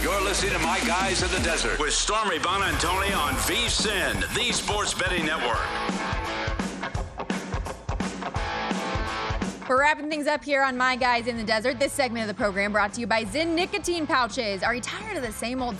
You're listening to My Guys in the Desert with Stormy Buonantony on VSiN, the Sports Betting Network. We're wrapping things up here on My Guys in the Desert. This segment of the program brought to you by Zyn nicotine pouches. Are you tired of the same old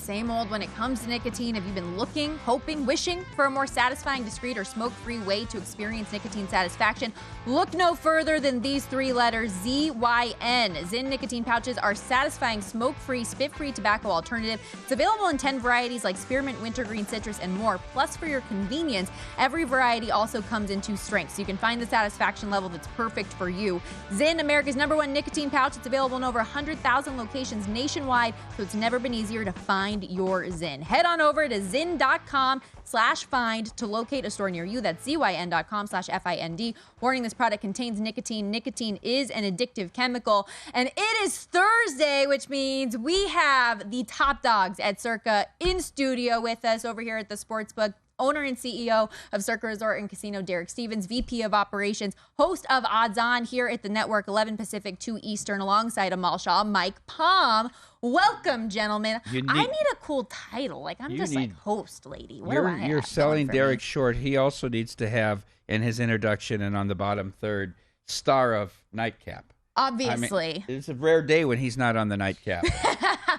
when it comes to nicotine? Have you been looking, hoping, wishing for a more satisfying, discreet, or smoke-free way to experience nicotine satisfaction? Look no further than these three letters, ZYN. Zyn nicotine pouches are satisfying, smoke-free, spit-free tobacco alternative. It's available in 10 varieties like spearmint, wintergreen, citrus, and more. Plus, for your convenience, every variety also comes in 2 strengths, so you can find the satisfaction level that's perfect for you. Zyn, America's #1 nicotine pouch. It's available in over 100,000 locations nationwide, so it's never been easier to find your Zyn. Head on over to zyn.com/find to locate a store near you. That's zyn.com/FIND. Warning, this product contains nicotine. Nicotine is an addictive chemical. And it is Thursday, which means we have the top dogs at Circa in studio with us over here at the Sportsbook. Owner and CEO of Circa Resort and Casino, Derek Stevens, VP of Operations, host of Odds On here at the network, 11 Pacific, 2 Eastern, alongside Amal Shaw, Mike Palm. Welcome, gentlemen. I need a cool title. Like, I'm just like host lady. What do I have? You're selling Derek short. He also needs to have, in his introduction and on the bottom third, star of Nightcap. Obviously. I mean, it's a rare day when he's not on the Nightcap.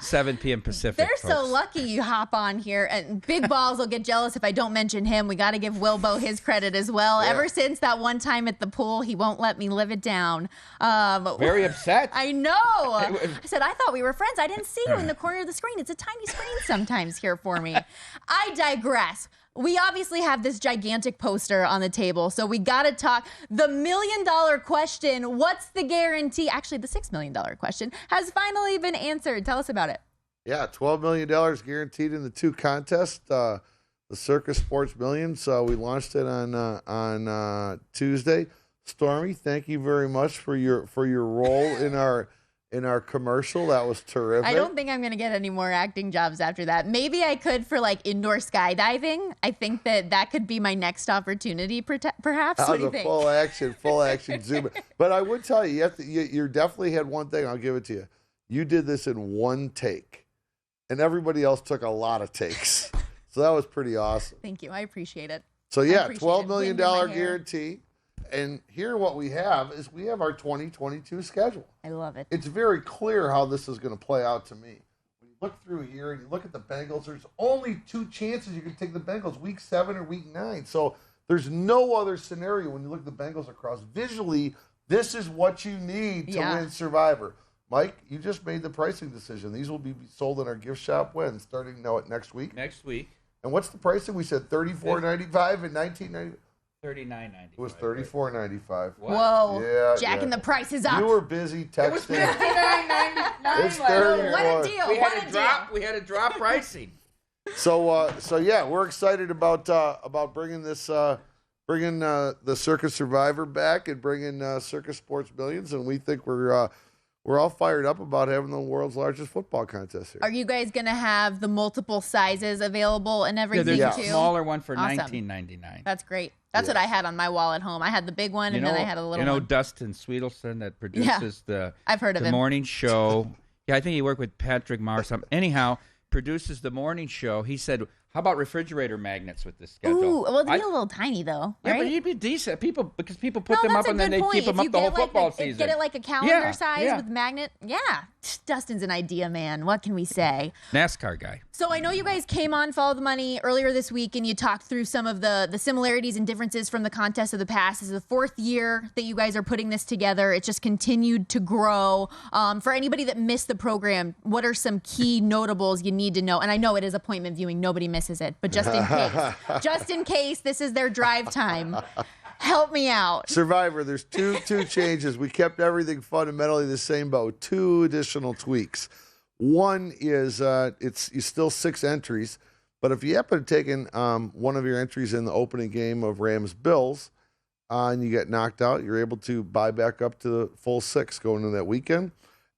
7 p.m. Pacific. They're folks. so lucky you hop on here. And Big Balls will get jealous if I don't mention him. We got to give Wilbo his credit as well. Yeah. Ever since that one time at the pool, he won't let me live it down. Very upset. I know. I said, I thought we were friends. I didn't see you in the corner of the screen. It's a tiny screen sometimes here for me. I digress. We obviously have this gigantic poster on the table, so we got to talk. The $1 million question, what's the guarantee? Actually, the $6 million question has finally been answered. Tell us about it. Yeah, $12 million guaranteed in the 2 contests. The Circa Sports Millions. We launched it on Tuesday. Stormy, thank you very much for your role in our commercial. That was terrific. I don't think I'm going to get any more acting jobs after that. Maybe I could for like indoor skydiving. I think that could be my next opportunity, perhaps. What do you think? Full action zoom. But I would tell you, you definitely had one thing. I'll give it to you. You did this in 1 take, and everybody else took a lot of takes. So that was pretty awesome. Thank you. I appreciate it. So yeah, $12 million guarantee. And here what we have is we have our 2022 schedule. I love it. It's very clear how this is going to play out to me. When you look through here and you look at the Bengals, there's only 2 chances you can take the Bengals, week 7 or week 9. So there's no other scenario when you look at the Bengals across. Visually, this is what you need to win Survivor. Mike, you just made the pricing decision. These will be sold in our gift shop when? Starting next week? Next week. And what's the pricing? We said $34.95 and $19.95. $39.95. It was $34.95. Whoa. Yeah. Jacking the prices up. You were busy texting. It was $59.99. It's 34. What a deal. We had to drop pricing. So yeah, we're excited about bringing this bringing the Circa Survivor back and bringing Circa Sports Millions, and we think we're all fired up about having the world's largest football contest here. Are you guys going to have the multiple sizes available and everything there's too? a smaller one for Awesome. $19.99. That's great. That's what I had on my wall at home. I had the big one, and then I had a little one. Dustin Sweetelson that produces I've heard of the him. morning show. Yeah, I think he worked with Patrick Mars. Anyhow, produces the morning show. He said, how about refrigerator magnets with this schedule? Ooh, well, they're a little tiny, though, Yeah, right? but you'd be decent. Because people put them up and then they keep them up the whole football season. Get it like a calendar size with magnet. Yeah. Dustin's an idea man. What can we say? NASCAR guy. So I know you guys came on Follow the Money earlier this week, and you talked through some of the similarities and differences from the contest of the past. This is the 4th year that you guys are putting this together. It just continued to grow. For anybody that missed the program, what are some key notables you need to know? And I know it is appointment viewing. Nobody misses it. But just in case this is their drive time, help me out. Survivor, there's two changes. We kept everything fundamentally the same, but with 2 additional tweaks. One is it's still 6 entries, but if you happen to take in one of your entries in the opening game of Rams-Bills and you get knocked out, you're able to buy back up to the full 6 going into that weekend.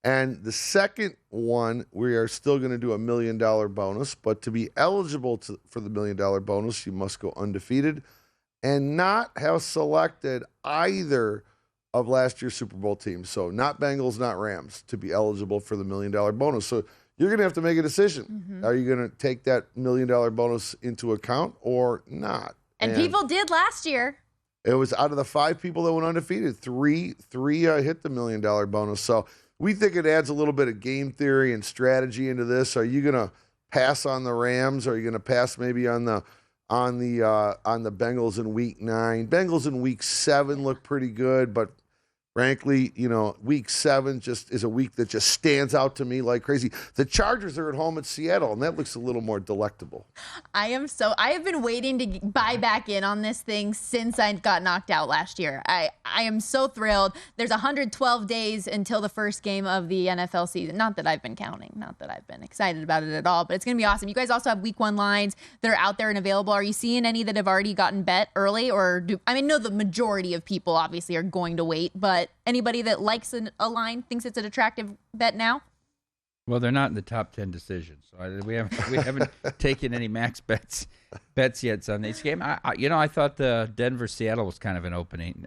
And the second one, we are still going to do a $1 million bonus, but to be eligible for the $1 million bonus, you must go undefeated and not have selected either of last year's Super Bowl teams. So not Bengals, not Rams, to be eligible for the $1 million bonus. So you're going to have to make a decision. Are you going to take that $1 million bonus into account or not? And people did last year. It was out of the 5 people that went undefeated, three hit the $1 million bonus. So we think it adds a little bit of game theory and strategy into this. Are you going to pass on the Rams? Are you going to pass maybe on the Bengals in week 9? Bengals in week 7 look pretty good, but frankly, week 7 just is a week that just stands out to me like crazy. The Chargers are at home at Seattle, and that looks a little more delectable. I have been waiting to buy back in on this thing since I got knocked out last year. I am so thrilled. There's 112 days until the first game of the NFL season. Not that I've been counting, not that I've been excited about it at all, but it's going to be awesome. You guys also have week 1 lines that are out there and available. Are you seeing any that have already gotten bet early? I know the majority of people obviously are going to wait, but anybody that likes a line, thinks it's an attractive bet now? Well, they're not in the top 10 decisions, so we haven't taken any max bets yet on this game. I thought the Denver-Seattle was kind of an opening,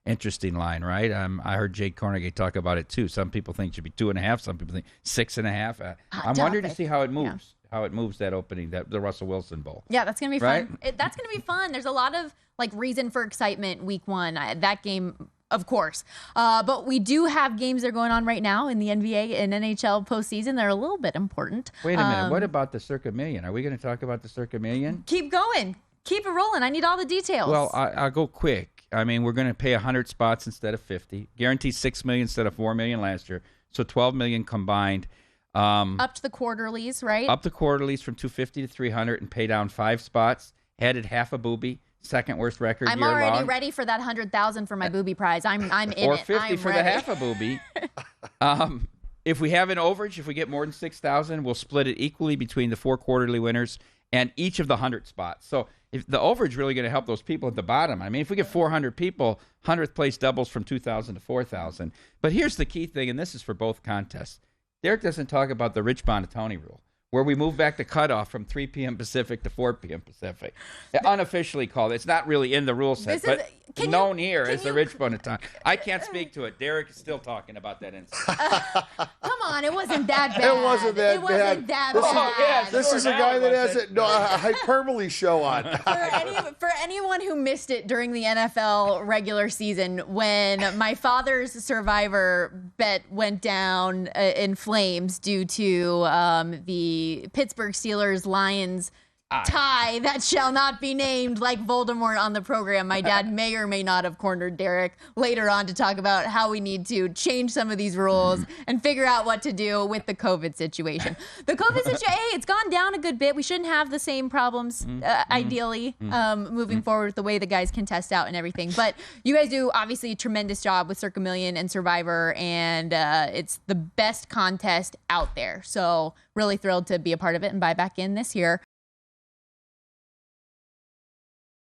interesting line, right? I heard Jake Cornegay talk about it too. Some people think it should be 2.5. Some people think 6.5. I'm wondering to see how it moves. Yeah. How it moves that opening, the Russell Wilson Bowl. Yeah, that's gonna be right? fun. That's gonna be fun. There's a lot of reason for excitement week 1. That game, of course. But we do have games that are going on right now in the NBA and NHL postseason. They're a little bit important. Wait a minute. What about the Circa Million? Are we going to talk about the Circa Million? Keep going. Keep it rolling. I need all the details. Well, I'll go quick. I mean, we're going to pay 100 spots instead of 50. Guarantee $6 million instead of $4 million last year. So $12 million combined. Up to the quarterlies, right? Up the quarterlies from 250 to 300 and pay down 5 spots. Added half a booby. Second worst record I'm year long. already ready for that 100,000 for my booby prize. I'm in or it. 50 I'm for ready. the half a booby. If we have an overage, if we get more than 6,000, we'll split it equally between the 4 quarterly winners and each of the 100 spots. So if the overage really going to help those people at the bottom. I mean, if we get 400 people, 100th place doubles from 2,000 to 4,000. But here's the key thing, and this is for both contests. Derek doesn't talk about the Rich Buonantony rule, where we move back the cutoff from 3 p.m. Pacific to 4 p.m. Pacific. Unofficially called. It's not really in the rule set, but known here as the Rich Buonantony. I can't speak to it. Derek is still talking about that incident. Come on, it wasn't that bad. It wasn't that bad. This is a guy that has a hyperbole show on. For anyone who missed it during the NFL regular season, when my father's Survivor bet went down in flames due to the Pittsburgh Steelers-Lions tie that shall not be named, like Voldemort on the program. My dad may or may not have cornered Derek later on to talk about how we need to change some of these rules and figure out what to do with the COVID situation. The COVID situation, hey, it's gone down a good bit. We shouldn't have the same problems, ideally, moving forward with the way the guys can test out and everything. But you guys do, obviously, a tremendous job with Circa Million and Survivor, and it's the best contest out there. So really thrilled to be a part of it and buy back in this year.